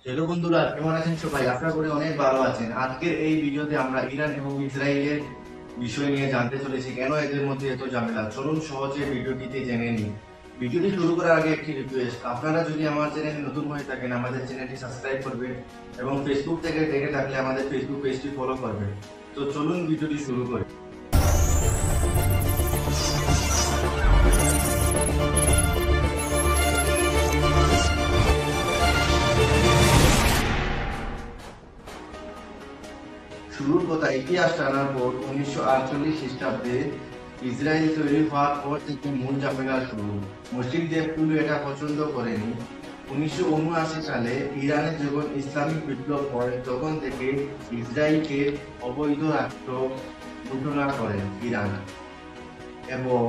Hello বন্ধুরা, কেমন আছেন সবাই? আশা করি অনেক ভালো আছেন। আজকের এই ভিডিওতে আমরা ইরান এবং ইসরায়েলের বিষয় নিয়ে জানতে চলেছি, কেন এদের মধ্যে এত ঝামেলা। চলুন সহজে ভিডিওটিতে জেনে নিই। ভিডিওটি শুরু করার আগে একটি রিকোয়েস্ট, আপনারা যদি আমার চ্যানেল নতুন হয়ে থাকেন আমাদের চ্যানেলটি সাবস্ক্রাইব করবেন এবং ফেসবুক থেকে দেখে থাকলে আমাদের ফেসবুক পেজটি ফলো করবেন। তো চলুন ভিডিওটি শুরু করি। শুরুর কথা, ইতিহাস জানার পর 1948 খ্রিস্টাব্দে ইসরায়েল তৈরি হওয়ার পর থেকে মূল ঝামেলা শুরু। মুসলিম দেশগুলো এটা পছন্দ করেনি। 1979 সালে ইরানে যখন ইসলামিক বিপ্লব হয় তখন থেকে ইসরায়েলকে অবৈধ রাষ্ট্র ঘোষণা করেন ইরান এবং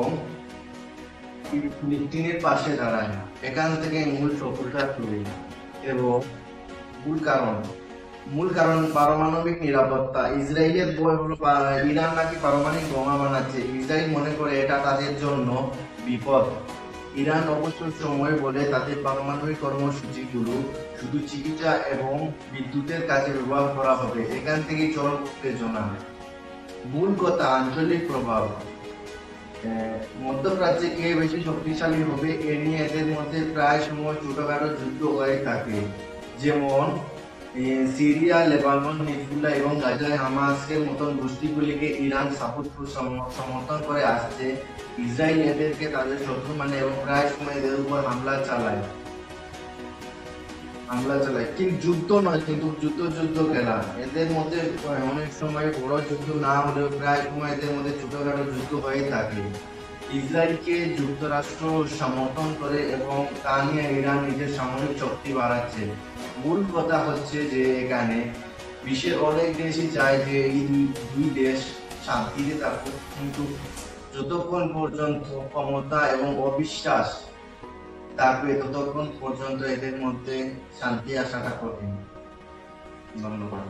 ফিলিস্তিনের পাশে দাঁড়ায়। এখান থেকে মূল সফলতা শুরু এবং মূল কারণ পারমাণবিক নিরাপত্তা। ইসরায়েলের ভয় হলো ইরান নাকি পারমাণবিক বোমা বানাচ্ছে। ইসরায়েল মনে করে এটা তাদের জন্য বিপদ। ইরান অবশ্য সময় বলে তাদের পারমাণবিক কর্মসূচিগুলো শুধু চিকিৎসা এবং বিদ্যুতের কাজে ব্যবহার করা হবে। এখান থেকে চরম উত্তেজনা। মূল কথা, আঞ্চলিক প্রভাব। মধ্যপ্রাচ্যে কে বেশি শক্তিশালী হবে এ নিয়ে এদের মধ্যে প্রায় সময় ছোটখাটো যুদ্ধ হয়ে থাকে। যেমন সিরিয়া, লেবানন, হিজবুল্লাহ এবং গাজায় হামাসের মতন গোষ্ঠীগুলিকে ইরান সমর্থন করে আসছে। ইসরায়েল এদেরকে তাদের শত্রু মানে এবং প্রায় সময় এদের উপর হামলা চালায়। কিন্তু যুদ্ধ নয়, কিন্তু যুদ্ধ খেলা। এদের মধ্যে অনেক সময় বড় যুদ্ধ না হলেও প্রায় সময় এদের মধ্যে ছোটখাটো যুদ্ধ হয়ে থাকে। ইসরায়েলকে যুক্তরাষ্ট্র সমর্থন করে এবং তা নিয়ে ইরান নিজের সামরিক শক্তি বাড়াচ্ছে। মূল কথা হচ্ছে যে এখানে বিশ্বের অনেক দেশই চায় যে এই দুই দেশ শান্তিতে থাকুক, কিন্তু যতক্ষণ পর্যন্ত ক্ষমতা এবং অবিশ্বাস থাকবে ততক্ষণ পর্যন্ত এদের মধ্যে শান্তি আসাটা কঠিন। ধন্যবাদ।